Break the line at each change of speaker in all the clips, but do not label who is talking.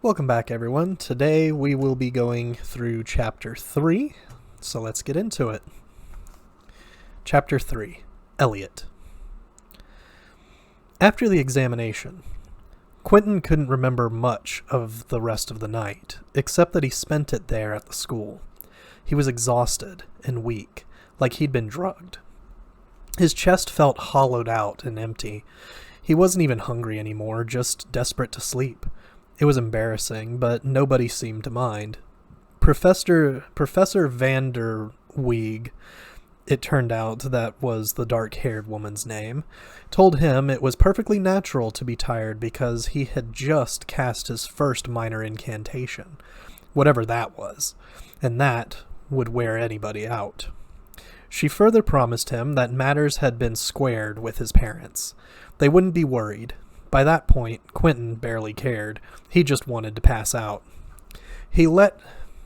Welcome back, everyone. Today we will be going through Chapter 3, so let's get into it. Chapter 3, Eliot. After the examination, Quentin couldn't remember much of the rest of the night, except that he spent it there at the school. He was exhausted and weak, like he'd been drugged. His chest felt hollowed out and empty. He wasn't even hungry anymore, just desperate to sleep. It was embarrassing, but nobody seemed to mind. Professor van der Weeg, it turned out that was the dark-haired woman's name, told him it was perfectly natural to be tired because he had just cast his first minor incantation, whatever that was, and that would wear anybody out. She further promised him that matters had been squared with his parents. They wouldn't be worried. By that point, Quentin barely cared. He just wanted to pass out. He let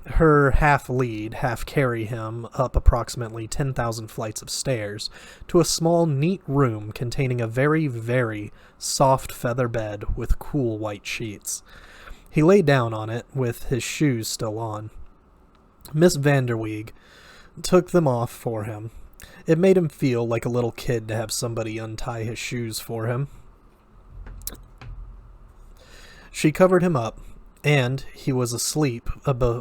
her half lead, half carry him up approximately 10,000 flights of stairs to a small, neat room containing a very, very soft feather bed with cool white sheets. He lay down on it with his shoes still on. Miss van der Weeg took them off for him. It made him feel like a little kid to have somebody untie his shoes for him. She covered him up, and he was asleep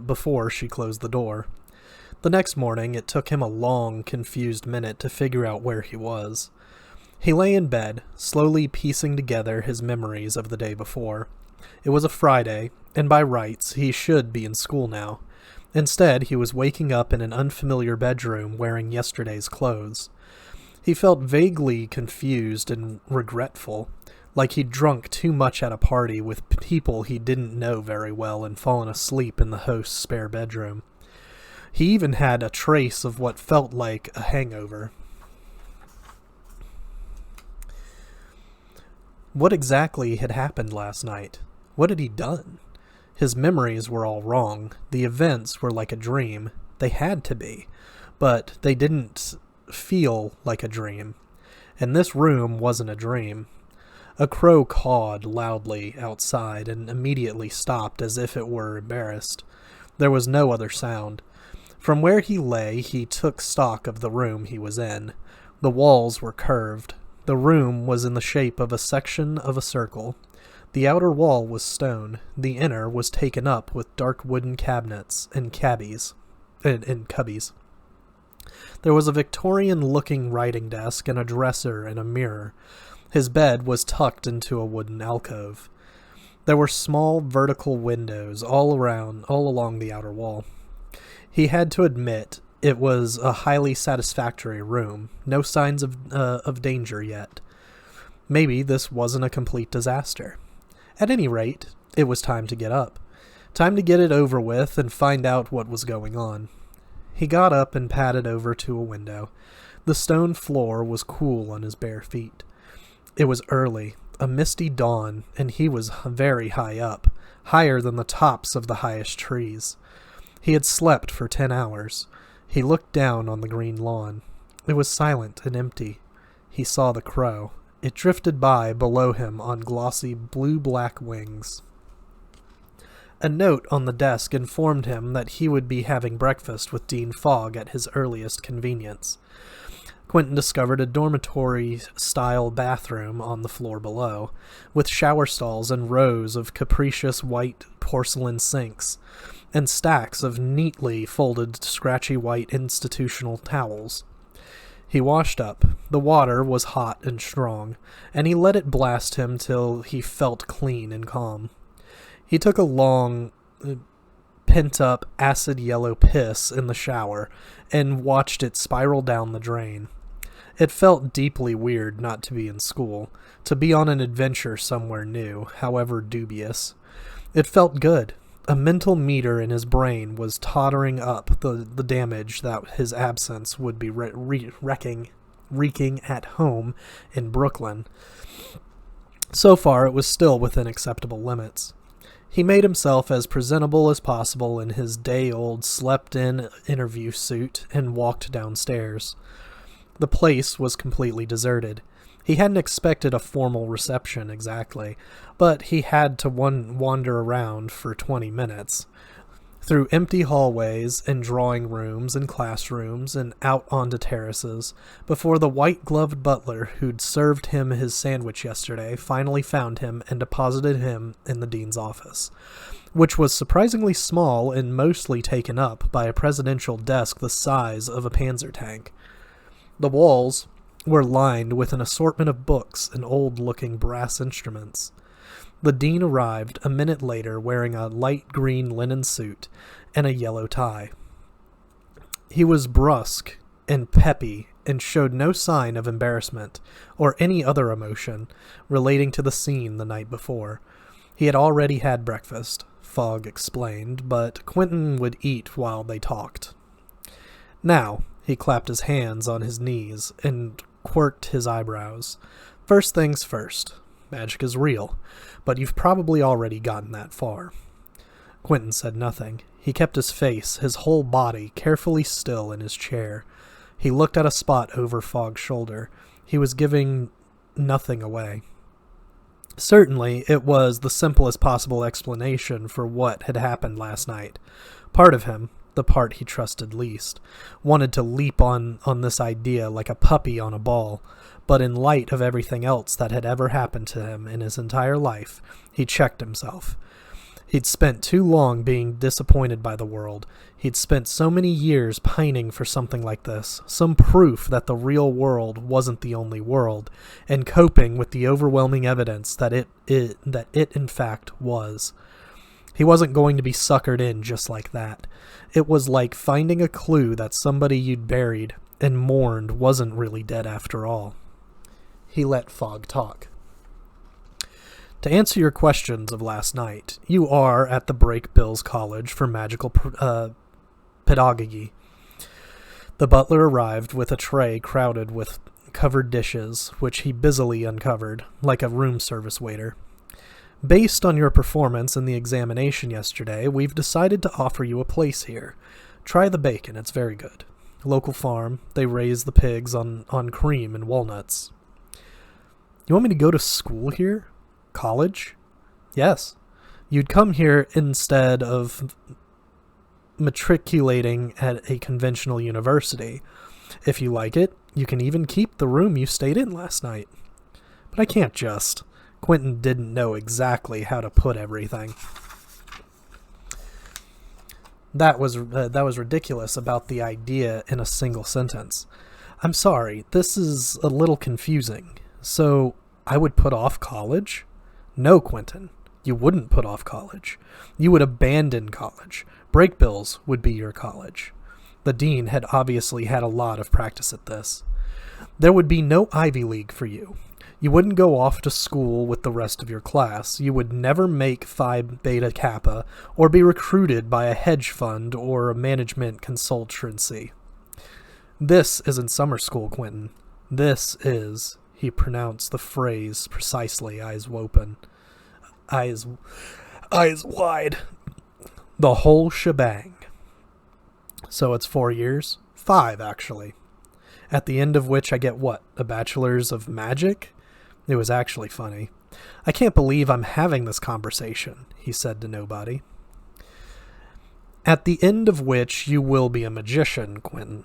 before she closed the door. The next morning, it took him a long, confused minute to figure out where he was. He lay in bed, slowly piecing together his memories of the day before. It was a Friday, and by rights, he should be in school now. Instead, he was waking up in an unfamiliar bedroom wearing yesterday's clothes. He felt vaguely confused and regretful, like he'd drunk too much at a party with people he didn't know very well and fallen asleep in the host's spare bedroom. He even had a trace of what felt like a hangover. What exactly had happened last night? What had he done? His memories were all wrong. The events were like a dream. They had to be, but they didn't feel like a dream. And this room wasn't a dream. A crow cawed loudly outside and immediately stopped as if it were embarrassed. There was no other sound. From where he lay, he took stock of the room he was in. The walls were curved. The room was in the shape of a section of a circle. The outer wall was stone. The inner was taken up with dark wooden cabinets and cubbies. There was a Victorian-looking writing desk and a dresser and a mirror. His bed was tucked into a wooden alcove. There were small vertical windows all along the outer wall. He had to admit it was a highly satisfactory room. No signs of danger yet. Maybe this wasn't a complete disaster. At any rate, it was time to get up. Time to get it over with and find out what was going on. He got up and padded over to a window. The stone floor was cool on his bare feet. It was early, a misty dawn, and he was very high up, higher than the tops of the highest trees. He had slept for 10 hours. He looked down on the green lawn. It was silent and empty. He saw the crow. It drifted by below him on glossy blue-black wings. A note on the desk informed him that he would be having breakfast with Dean Fogg at his earliest convenience. Quentin discovered a dormitory-style bathroom on the floor below, with shower stalls and rows of capricious white porcelain sinks, and stacks of neatly folded scratchy white institutional towels. He washed up. The water was hot and strong, and he let it blast him till he felt clean and calm. He took a long, pent-up, acid-yellow piss in the shower, and watched it spiral down the drain. It felt deeply weird not to be in school, to be on an adventure somewhere new, however dubious. It felt good. A mental meter in his brain was tottering up the damage that his absence would be wreaking at home in Brooklyn. So far, it was still within acceptable limits. He made himself as presentable as possible in his day-old slept-in interview suit and walked downstairs. The place was completely deserted. He hadn't expected a formal reception exactly, but he had to wander around for 20 minutes. Through empty hallways and drawing rooms and classrooms and out onto terraces, before the white-gloved butler who'd served him his sandwich yesterday finally found him and deposited him in the dean's office, which was surprisingly small and mostly taken up by a presidential desk the size of a Panzer tank. The walls were lined with an assortment of books and old-looking brass instruments. The dean arrived a minute later wearing a light green linen suit and a yellow tie. He was brusque and peppy and showed no sign of embarrassment or any other emotion relating to the scene the night before. He had already had breakfast, Fogg explained, but Quentin would eat while they talked. Now, he clapped his hands on his knees and quirked his eyebrows. First things first. Magic is real, but you've probably already gotten that far. Quentin said nothing. He kept his face, his whole body, carefully still in his chair. He looked at a spot over Fogg's shoulder. He was giving nothing away. Certainly, it was the simplest possible explanation for what had happened last night. Part of him, the part he trusted least, wanted to leap on this idea like a puppy on a ball, but in light of everything else that had ever happened to him in his entire life, he checked himself. He'd spent too long being disappointed by the world. He'd spent so many years pining for something like this, some proof that the real world wasn't the only world, and coping with the overwhelming evidence that it in fact was. He wasn't going to be suckered in just like that. It was like finding a clue that somebody you'd buried and mourned wasn't really dead after all. He let Fogg talk. To answer your questions of last night, you are at the Brakebills College for Magical Pedagogy. The butler arrived with a tray crowded with covered dishes, which he busily uncovered, like a room service waiter. Based on your performance in the examination yesterday, we've decided to offer you a place here. Try the bacon, it's very good. Local farm, they raise the pigs on cream and walnuts. You want me to go to school here? College? Yes. You'd come here instead of matriculating at a conventional university. If you like it, you can even keep the room you stayed in last night. But I can't just. Quentin didn't know exactly how to put everything. That was ridiculous about the idea in a single sentence. I'm sorry, this is a little confusing. So, I would put off college? No, Quentin, you wouldn't put off college. You would abandon college. Brakebills would be your college. The dean had obviously had a lot of practice at this. There would be no Ivy League for you. You wouldn't go off to school with the rest of your class. You would never make Phi Beta Kappa or be recruited by a hedge fund or a management consultancy. This isn't summer school, Quentin. This is... He pronounced the phrase precisely, eyes open. Eyes wide. The whole shebang. So it's 4 years? 5, actually. At the end of which I get what? A bachelor's of magic? It was actually funny. I can't believe I'm having this conversation, he said to nobody. At the end of which you will be a magician, Quentin.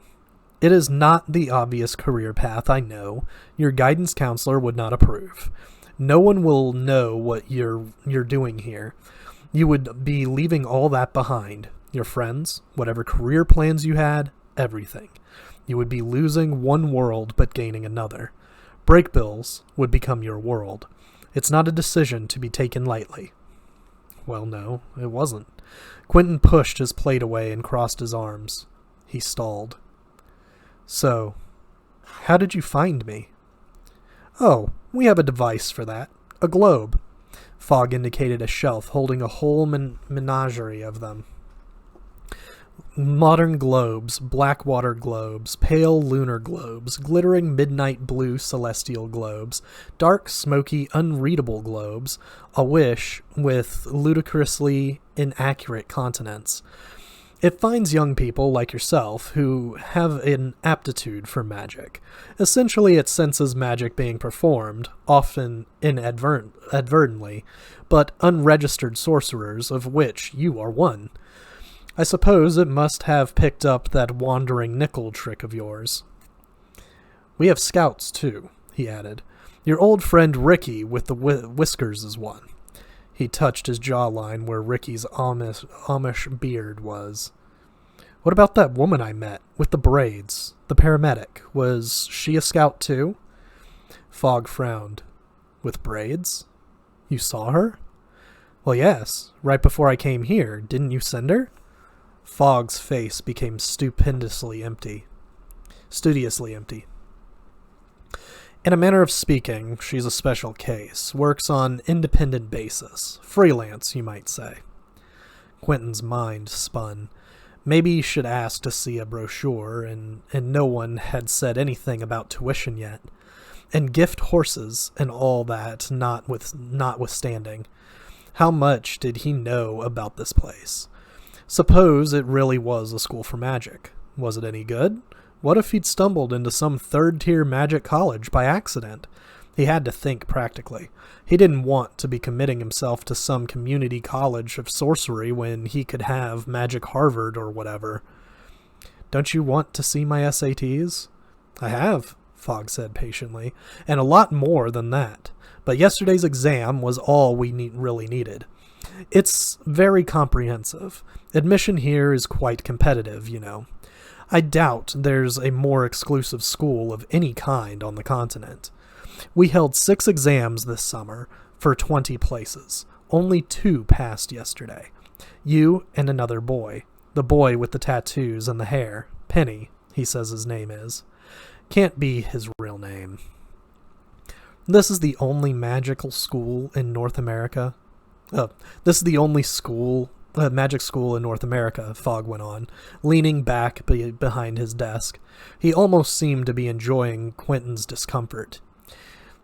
It is not the obvious career path, I know. Your guidance counselor would not approve. No one will know what you're doing here. You would be leaving all that behind. Your friends, whatever career plans you had, everything. You would be losing one world but gaining another. Brakebills would become your world. It's not a decision to be taken lightly. Well, no, it wasn't. Quentin pushed his plate away and crossed his arms. He stalled. So, how did you find me? Oh, we have a device for that. A globe. Fogg indicated a shelf holding a whole menagerie of them. Modern globes, black water globes, pale lunar globes, glittering midnight blue celestial globes, dark, smoky, unreadable globes, awish with ludicrously inaccurate continents. It finds young people like yourself who have an aptitude for magic. Essentially, it senses magic being performed, often inadvertently, but unregistered sorcerers, of which you are one. I suppose it must have picked up that wandering nickel trick of yours. We have scouts, too, he added. Your old friend Ricky with the whiskers is one. He touched his jawline where Ricky's Amish beard was. What about that woman I met, with the braids, the paramedic? Was she a scout too? Fogg frowned. With braids? You saw her? Well, yes, right before I came here. Didn't you send her? Fogg's face became studiously empty. In a manner of speaking, she's a special case, works on independent basis, freelance, you might say. Quentin's mind spun. Maybe he should ask to see a brochure, and no one had said anything about tuition yet. And gift horses and all that notwithstanding. How much did he know about this place? Suppose it really was a school for magic. Was it any good? What if he'd stumbled into some third-tier magic college by accident? He had to think practically. He didn't want to be committing himself to some community college of sorcery when he could have Magic Harvard or whatever. Don't you want to see my SATs? I have, Fogg said patiently, and a lot more than that. But yesterday's exam was all we really needed. It's very comprehensive. Admission here is quite competitive, you know. I doubt there's a more exclusive school of any kind on the continent. We held 6 exams this summer for 20 places. Only 2 passed yesterday. You and another boy. The boy with the tattoos and the hair. Penny, he says his name is. Can't be his real name. This is the only magical school in North America. This is the only magic school in North America, Fogg went on, leaning back behind his desk. He almost seemed to be enjoying Quentin's discomfort.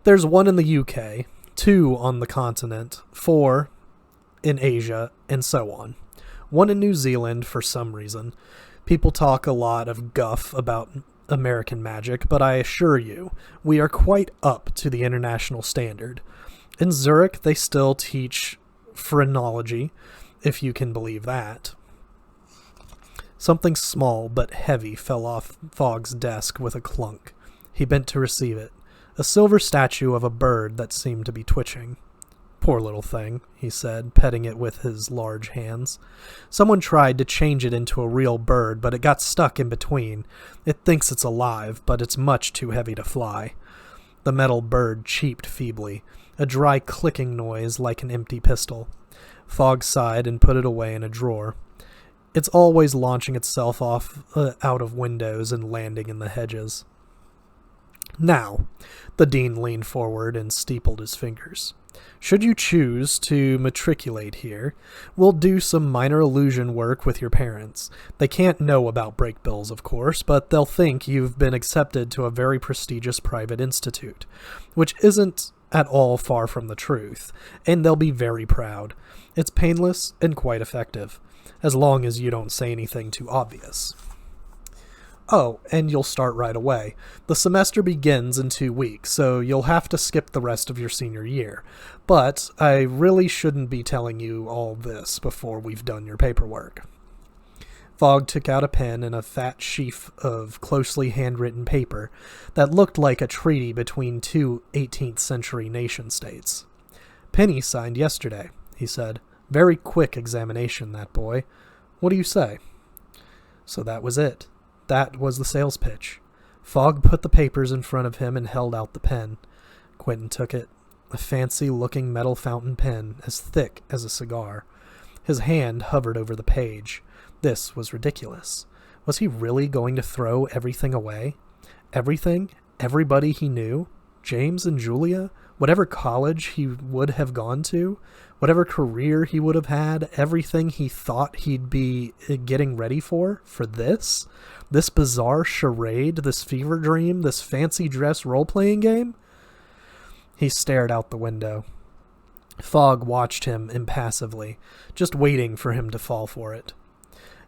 There's 1 in the UK, 2 on the continent, 4 in Asia, and so on. 1 in New Zealand for some reason. People talk a lot of guff about American magic, but I assure you, we are quite up to the international standard. In Zurich, they still teach phrenology, if you can believe that. Something small but heavy fell off Fogg's desk with a clunk. He bent to receive it. A silver statue of a bird that seemed to be twitching. Poor little thing, he said, petting it with his large hands. Someone tried to change it into a real bird, but it got stuck in between. It thinks it's alive, but it's much too heavy to fly. The metal bird cheeped feebly, a dry clicking noise like an empty pistol. Fogg sighed and put it away in a drawer. It's always launching itself off out of windows and landing in the hedges. Now, the dean leaned forward and steepled his fingers. Should you choose to matriculate here, we'll do some minor illusion work with your parents. They can't know about break bills, of course, but they'll think you've been accepted to a very prestigious private institute, which isn't at all far from the truth, and they'll be very proud. It's painless and quite effective, as long as you don't say anything too obvious. Oh, and you'll start right away. The semester begins in 2 weeks, so you'll have to skip the rest of your senior year. But I really shouldn't be telling you all this before we've done your paperwork. Fogg took out a pen and a fat sheaf of closely handwritten paper that looked like a treaty between 2 18th-century nation-states. Penny signed yesterday, he said. Very quick examination, that boy. What do you say? So that was it. That was the sales pitch. Fogg put the papers in front of him and held out the pen. Quentin took it, a fancy-looking metal fountain pen as thick as a cigar. His hand hovered over the page. This was ridiculous. Was he really going to throw everything away? Everything? Everybody he knew? James and Julia? Whatever college he would have gone to? Whatever career he would have had? Everything he thought he'd be getting ready for this? This bizarre charade? This fever dream? This fancy dress role-playing game? He stared out the window. Fogg watched him impassively, just waiting for him to fall for it.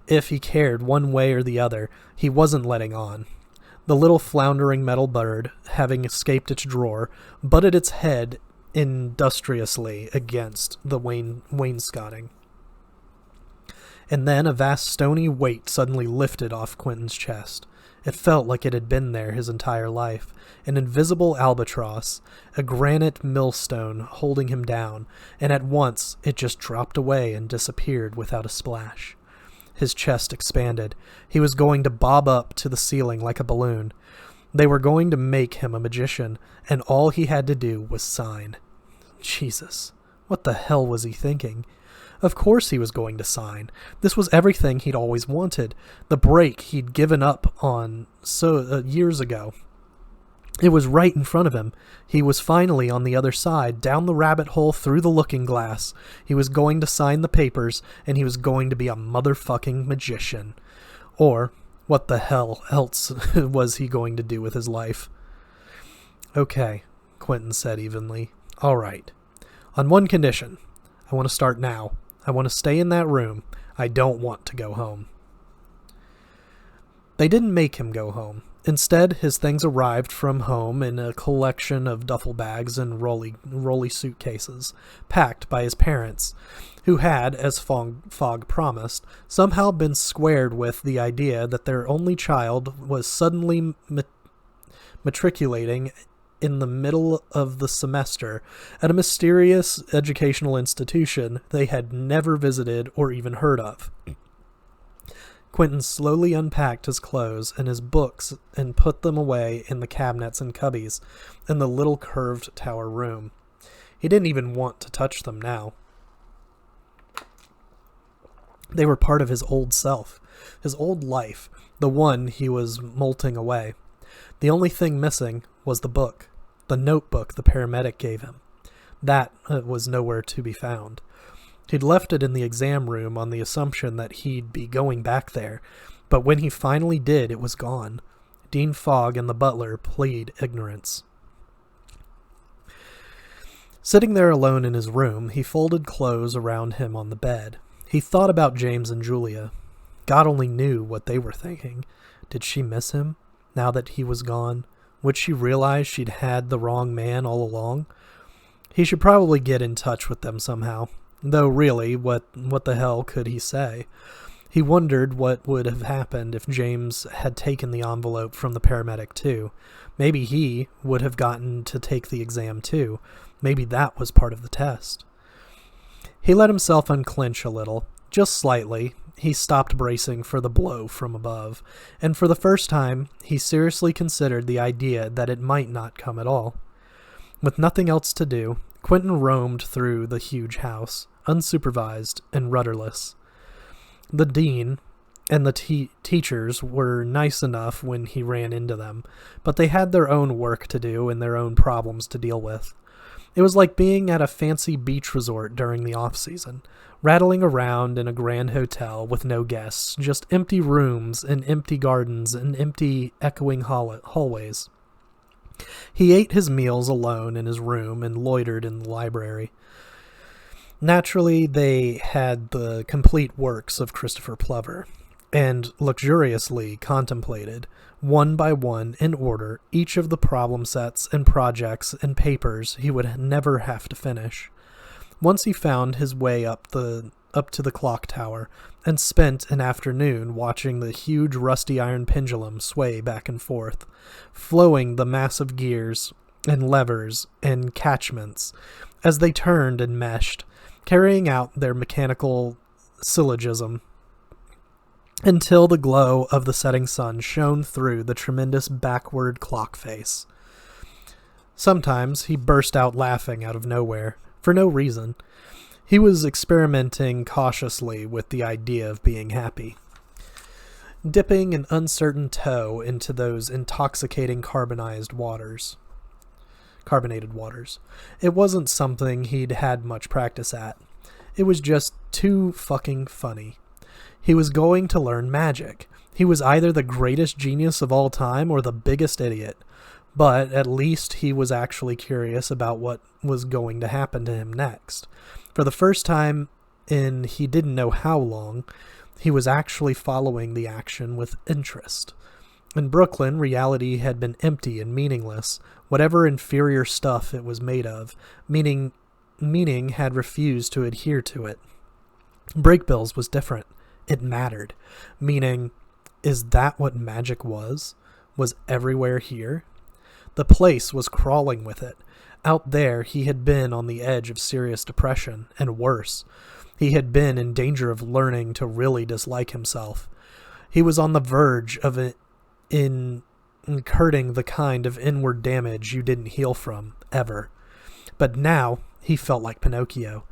If he cared one way or the other, he wasn't letting on. The little floundering metal bird, having escaped its drawer, butted its head industriously against the wainscoting. And then a vast stony weight suddenly lifted off Quentin's chest. It felt like it had been there his entire life. An invisible albatross, a granite millstone holding him down, and at once it just dropped away and disappeared without a splash. His chest expanded. He was going to bob up to the ceiling like a balloon. They were going to make him a magician, and all he had to do was sign. Jesus, what the hell was he thinking? Of course he was going to sign. This was everything he'd always wanted. The break he'd given up on years ago. It was right in front of him. He was finally on the other side, down the rabbit hole through the looking glass. He was going to sign the papers, and he was going to be a motherfucking magician. Or, what the hell else was he going to do with his life? Okay, Quentin said evenly. All right. On one condition. I want to start now. I want to stay in that room. I don't want to go home. They didn't make him go home. Instead, his things arrived from home in a collection of duffel bags and rolly suitcases, packed by his parents, who had, as Fogg promised, somehow been squared with the idea that their only child was suddenly matriculating in the middle of the semester at a mysterious educational institution they had never visited or even heard of. Quentin slowly unpacked his clothes and his books and put them away in the cabinets and cubbies in the little curved tower room. He didn't even want to touch them now. They were part of his old self, his old life, the one he was molting away. The only thing missing was the book, the notebook the paramedic gave him. That was nowhere to be found. He'd left it in the exam room on the assumption that he'd be going back there, but when he finally did, it was gone. Dean Fogg and the butler plead ignorance. Sitting there alone in his room, he folded clothes around him on the bed. He thought about James and Julia. God only knew what they were thinking. Did she miss him, now that he was gone? Would she realize she'd had the wrong man all along? He should probably get in touch with them somehow. Though really, what the hell could he say? He wondered what would have happened if James had taken the envelope from the paramedic too. Maybe he would have gotten to take the exam too. Maybe that was part of the test. He let himself unclench a little, just slightly. He stopped bracing for the blow from above, and for the first time, he seriously considered the idea that it might not come at all. With nothing else to do, Quentin roamed through the huge house, unsupervised and rudderless. The dean and the teachers were nice enough when he ran into them, but they had their own work to do and their own problems to deal with. It was like being at a fancy beach resort during the off-season, rattling around in a grand hotel with no guests, just empty rooms and empty gardens and empty, echoing hallways. He ate his meals alone in his room and loitered in the library. Naturally, they had the complete works of Christopher Plover, and luxuriously contemplated, one by one in order, each of the problem sets and projects and papers he would never have to finish. Once he found his way up to the clock tower and spent an afternoon watching the huge rusty iron pendulum sway back and forth, flowing the massive gears and levers and catchments as they turned and meshed, carrying out their mechanical syllogism until the glow of the setting sun shone through the tremendous backward clock face. Sometimes he burst out laughing out of nowhere, for no reason. He was experimenting cautiously with the idea of being happy. Dipping an uncertain toe into those intoxicating carbonated waters. It wasn't something he'd had much practice at. It was just too fucking funny. He was going to learn magic. He was either the greatest genius of all time or the biggest idiot. But at least he was actually curious about what was going to happen to him next. For the first time in he didn't know how long, He was actually following the action with interest. In Brooklyn, reality had been empty and meaningless, whatever inferior stuff it was made of. Meaning had refused to adhere to it. Brakebills was different. It mattered. Meaning, is that what magic was? Was everywhere here? The place was crawling with it. Out there, he had been on the edge of serious depression, and worse. He had been in danger of learning to really dislike himself. He was on the verge of incurring the kind of inward damage you didn't heal from, ever. But now, he felt like Pinocchio,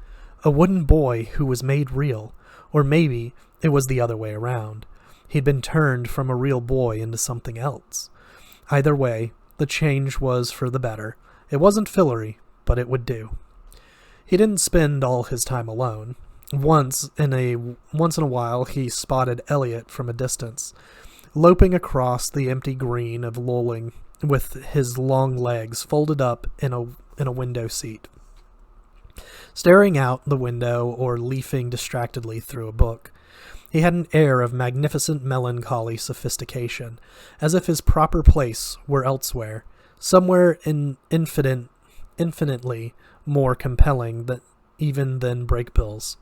a wooden boy who was made real, or maybe it was the other way around. He'd been turned from a real boy into something else. Either way, the change was for the better. It wasn't fillery, but it would do. He didn't spend all his time alone. Once in a while, he spotted Eliot from a distance, loping across the empty green of Lolling with his long legs folded up in a window seat, staring out the window or leafing distractedly through a book. He had an air of magnificent melancholy sophistication, as if his proper place were elsewhere, somewhere infinitely more compelling than Brakebills,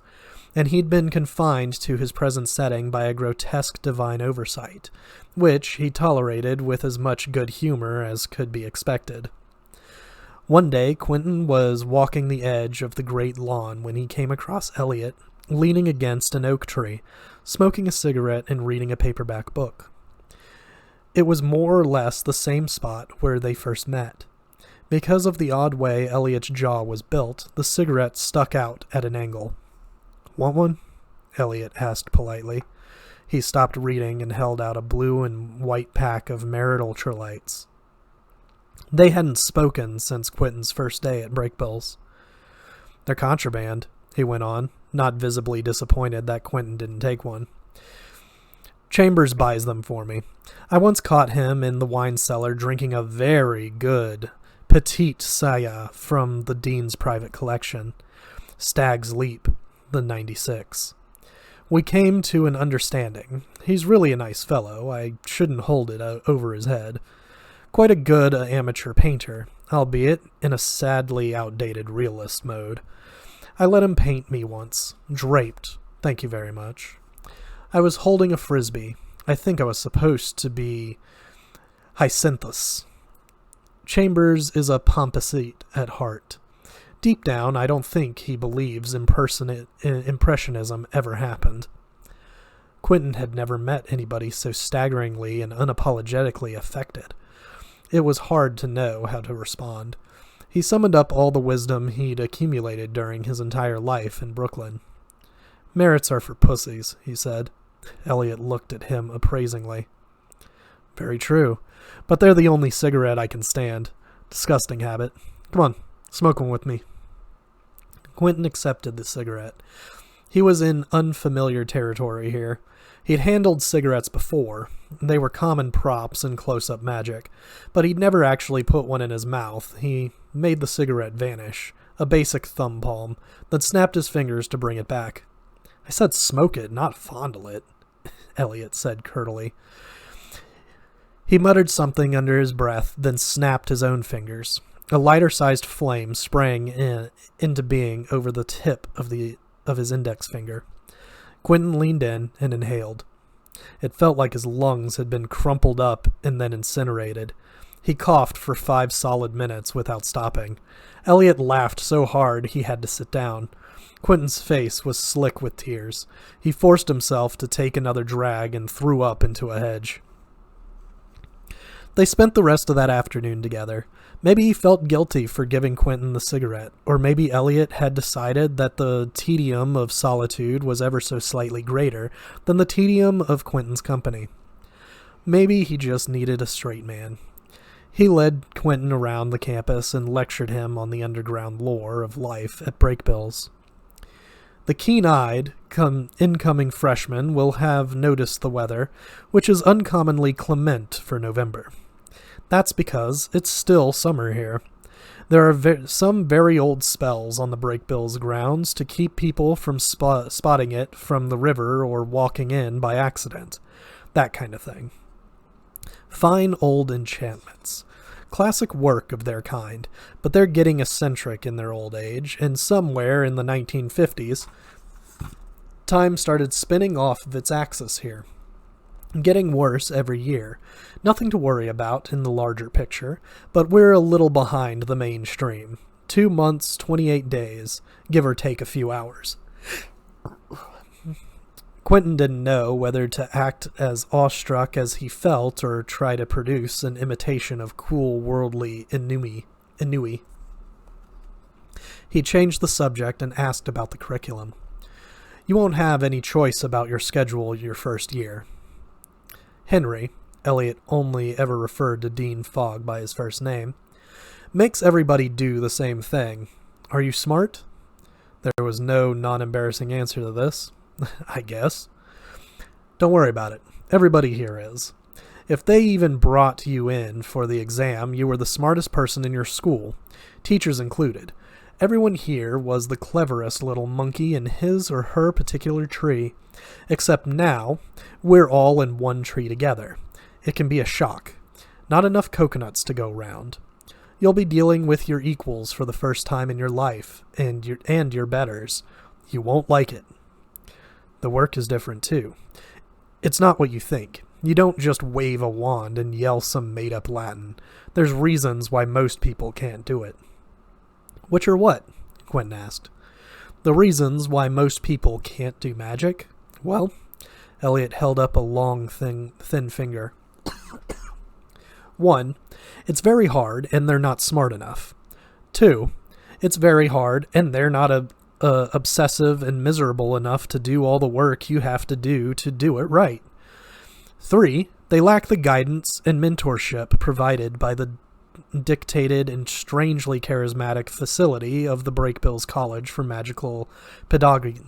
and he'd been confined to his present setting by a grotesque divine oversight, which he tolerated with as much good humor as could be expected. One day, Quentin was walking the edge of the great lawn when he came across Eliot, leaning against an oak tree, smoking a cigarette and reading a paperback book. It was more or less the same spot where they first met. Because of the odd way Eliot's jaw was built, the cigarette stuck out at an angle. "Want one?" Eliot asked politely. He stopped reading and held out a blue and white pack of Merit Ultralights. They hadn't spoken since Quentin's first day at Brakebills. "They're contraband," he went on, not visibly disappointed that Quentin didn't take one. "Chambers buys them for me. I once caught him in the wine cellar drinking a very good Petite Saya from the Dean's private collection, Stag's Leap, the 96. We came to an understanding. He's really a nice fellow. I shouldn't hold it over his head. Quite a good amateur painter, albeit in a sadly outdated realist mode. I let him paint me once. Draped. Thank you very much. I was holding a frisbee. I think I was supposed to be Hyacinthus. Chambers is a pomposite at heart. Deep down, I don't think he believes Impressionism ever happened." Quentin had never met anybody so staggeringly and unapologetically affected. It was hard to know how to respond. He summoned up all the wisdom he'd accumulated during his entire life in Brooklyn. "Merits are for pussies," he said. Eliot looked at him appraisingly. "Very true. But they're the only cigarette I can stand. Disgusting habit. Come on, smoke one with me." Quentin accepted the cigarette. He was in unfamiliar territory here. He'd handled cigarettes before. They were common props in close-up magic, but he'd never actually put one in his mouth. He made the cigarette vanish, a basic thumb palm, then snapped his fingers to bring it back. "I said smoke it, not fondle it," Eliot said curtly. He muttered something under his breath, then snapped his own fingers. A lighter-sized flame sprang into being over the tip of his index finger. Quentin leaned in and inhaled. It felt like his lungs had been crumpled up and then incinerated. He coughed for 5 solid minutes without stopping. Eliot laughed so hard he had to sit down. Quentin's face was slick with tears. He forced himself to take another drag and threw up into a hedge. They spent the rest of that afternoon together. Maybe he felt guilty for giving Quentin the cigarette, or maybe Eliot had decided that the tedium of solitude was ever so slightly greater than the tedium of Quentin's company. Maybe he just needed a straight man. He led Quentin around the campus and lectured him on the underground lore of life at Brakebills. The keen-eyed incoming freshman will have noticed the weather, which is uncommonly clement for November. That's because it's still summer here. There are some very old spells on the Breakbill's grounds to keep people from spotting it from the river or walking in by accident. That kind of thing. Fine old enchantments. Classic work of their kind, but they're getting eccentric in their old age, and somewhere in the 1950s, time started spinning off of its axis here. Getting worse every year. Nothing to worry about in the larger picture, but we're a little behind the mainstream. 2 months, 28 days, give or take a few hours. Quentin didn't know whether to act as awestruck as he felt or try to produce an imitation of cool, worldly ennui. He changed the subject and asked about the curriculum. You won't have any choice about your schedule your first year. Henry, Eliot only ever referred to Dean Fogg by his first name, makes everybody do the same thing. Are you smart? There was no non-embarrassing answer to this. I guess. Don't worry about it. Everybody here is. If they even brought you in for the exam, you were the smartest person in your school, teachers included. Everyone here was the cleverest little monkey in his or her particular tree, except now we're all in one tree together. It can be a shock. Not enough coconuts to go round. You'll be dealing with your equals for the first time in your life, and your betters. You won't like it. The work is different, too. It's not what you think. You don't just wave a wand and yell some made-up Latin. There's reasons why most people can't do it. Which are what? Quentin asked. The reasons why most people can't do magic? Well, Eliot held up a long, thin finger. 1, it's very hard and they're not smart enough. 2, it's very hard and they're not obsessive and miserable enough to do all the work you have to do it right. 3, they lack the guidance and mentorship provided by the dictated and strangely charismatic facility of the Breakbills College for Magical Pedagogy.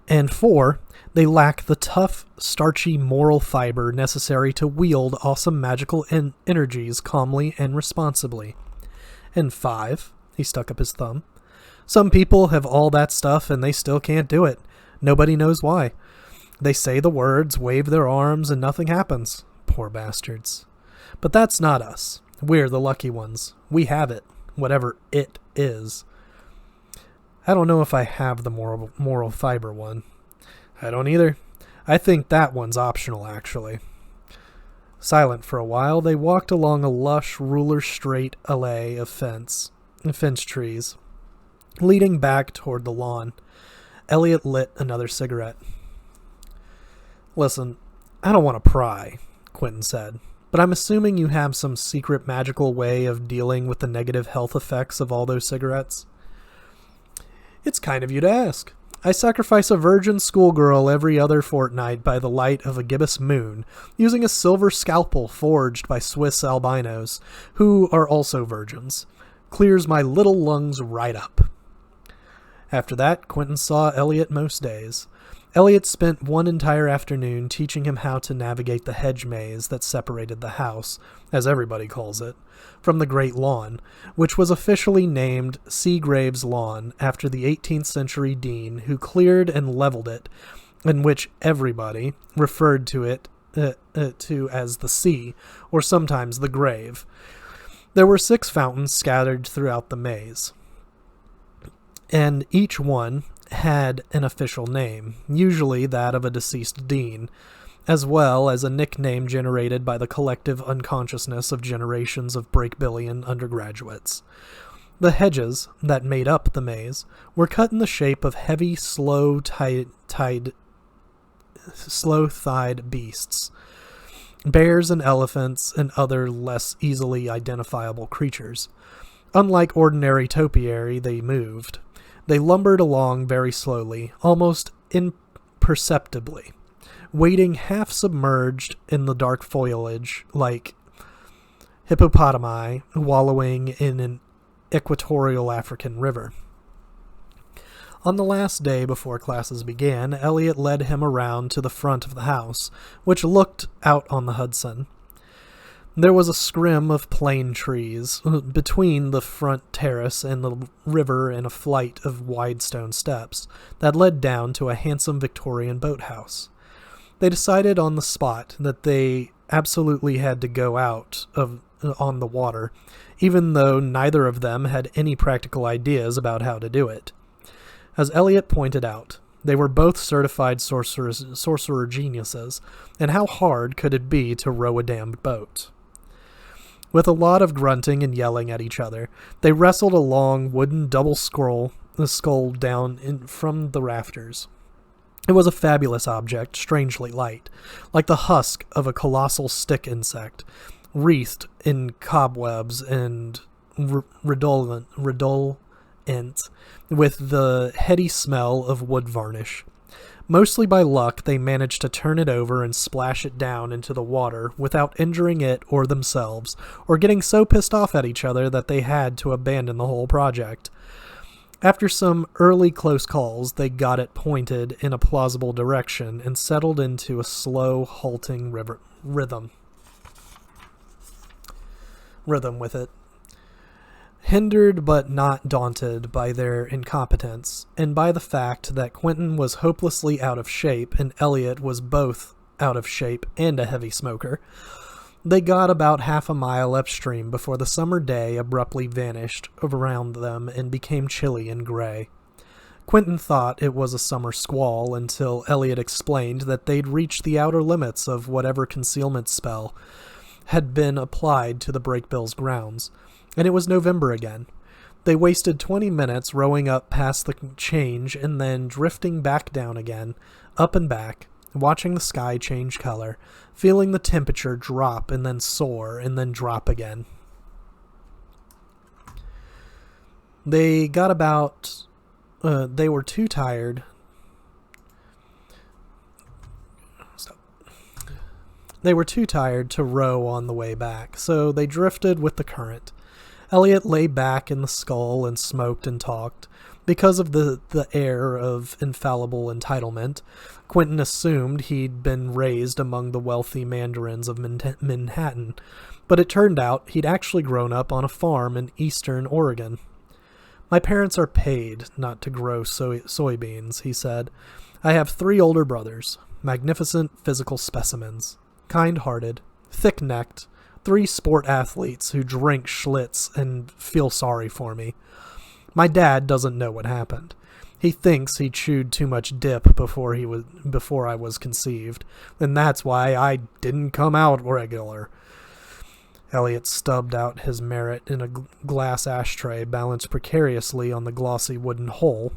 And 4, they lack the tough, starchy moral fiber necessary to wield awesome magical energies calmly and responsibly. And 5, he stuck up his thumb, some people have all that stuff and they still can't do it. Nobody knows why. They say the words, wave their arms, and nothing happens. Poor bastards. But that's not us. We're the lucky ones. We have it, whatever it is. I don't know if I have the moral fiber one. I don't either. I think that one's optional, actually. Silent for a while, they walked along a lush, ruler-straight alley of fence trees, leading back toward the lawn. Eliot lit another cigarette. Listen, I don't want to pry, Quentin said, but I'm assuming you have some secret magical way of dealing with the negative health effects of all those cigarettes. It's kind of you to ask. I sacrifice a virgin schoolgirl every other fortnight by the light of a gibbous moon, using a silver scalpel forged by Swiss albinos, who are also virgins. Clears my little lungs right up. After that, Quentin saw Eliot most days. Eliot spent one entire afternoon teaching him how to navigate the hedge maze that separated the house, as everybody calls it, from the great lawn, which was officially named Seagrave's Lawn after the 18th century dean who cleared and leveled it, and which everybody referred to it as the sea, or sometimes the grave. There were 6 fountains scattered throughout the maze, and each one had an official name, usually that of a deceased dean, as well as a nickname generated by the collective unconsciousness of generations of Breakbillian undergraduates. The hedges that made up the maze were cut in the shape of heavy, slow-thighed beasts, bears and elephants and other less easily identifiable creatures. Unlike ordinary topiary, they moved. They lumbered along very slowly, almost imperceptibly, wading half submerged in the dark foliage like hippopotami wallowing in an equatorial African river. On the last day before classes began, Eliot led him around to the front of the house, which looked out on the Hudson. There was a scrim of plane trees between the front terrace and the river, and a flight of wide stone steps that led down to a handsome Victorian boathouse. They decided on the spot that they absolutely had to go out on the water, even though neither of them had any practical ideas about how to do it. As Eliot pointed out, they were both certified sorcerer geniuses, and how hard could it be to row a damned boat? With a lot of grunting and yelling at each other, they wrestled a long wooden double skull down from the rafters. It was a fabulous object, strangely light, like the husk of a colossal stick insect, wreathed in cobwebs and redolent, with the heady smell of wood varnish. Mostly by luck, they managed to turn it over and splash it down into the water without injuring it or themselves, or getting so pissed off at each other that they had to abandon the whole project. After some early close calls, they got it pointed in a plausible direction and settled into a slow, halting rhythm with it. Hindered but not daunted by their incompetence, and by the fact that Quentin was hopelessly out of shape and Eliot was both out of shape and a heavy smoker, they got about half a mile upstream before the summer day abruptly vanished around them and became chilly and gray. Quentin thought it was a summer squall until Eliot explained that they'd reached the outer limits of whatever concealment spell had been applied to the Breakbills' grounds, and it was November again. They wasted 20 minutes rowing up past the change and then drifting back down again, up and back, watching the sky change color, feeling the temperature drop and then soar and then drop again. They got about... they were too tired... They were too tired to row on the way back, so they drifted with the current. Eliot lay back in the scull and smoked and talked. Because of the air of infallible entitlement, Quentin assumed he'd been raised among the wealthy mandarins of Manhattan, but it turned out he'd actually grown up on a farm in eastern Oregon. "My parents are paid not to grow soybeans," he said. "I have 3 older brothers, magnificent physical specimens, kind-hearted, thick-necked, 3 sport athletes who drink Schlitz and feel sorry for me. My dad doesn't know what happened. He thinks he chewed too much dip before I was conceived, and that's why I didn't come out regular." Eliot stubbed out his merit in a glass ashtray balanced precariously on the glossy wooden hole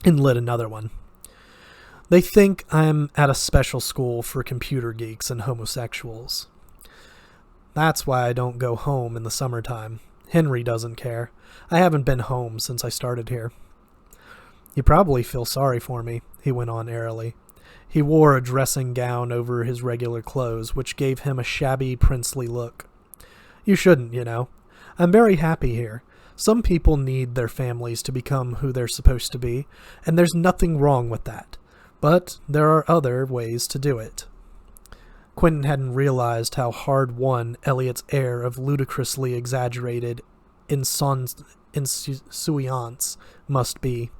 and lit another one. "They think I'm at a special school for computer geeks and homosexuals. That's why I don't go home in the summertime. Henry doesn't care. I haven't been home since I started here." "You probably feel sorry for me," he went on airily. He wore a dressing gown over his regular clothes, which gave him a shabby, princely look. "You shouldn't, you know. I'm very happy here. Some people need their families to become who they're supposed to be, and there's nothing wrong with that. But there are other ways to do it." Quentin hadn't realized how hard-won Eliot's air of ludicrously exaggerated insouciance must be.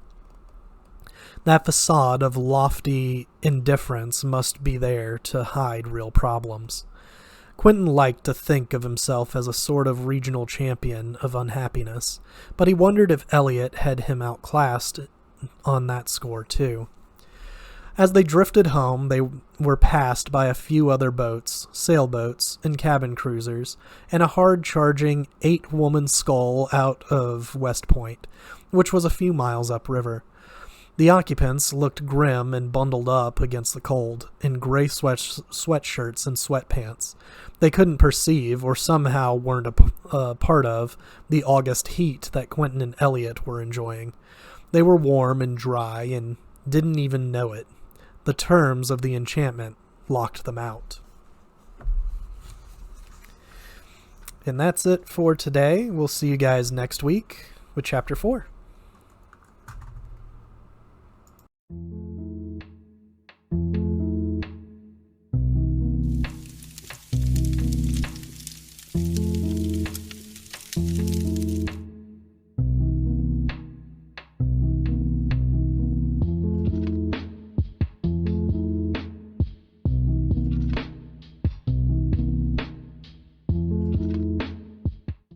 That facade of lofty indifference must be there to hide real problems. Quentin liked to think of himself as a sort of regional champion of unhappiness, but he wondered if Eliot had him outclassed on that score too. As they drifted home, they were passed by a few other boats, sailboats, and cabin cruisers, and a hard-charging 8-woman scull out of West Point, which was a few miles upriver. The occupants looked grim and bundled up against the cold, in gray sweatshirts and sweatpants. They couldn't perceive, or somehow weren't a part of, the August heat that Quentin and Eliot were enjoying. They were warm and dry and didn't even know it. The terms of the enchantment locked them out. And that's it for today. We'll see you guys next week with Chapter 4.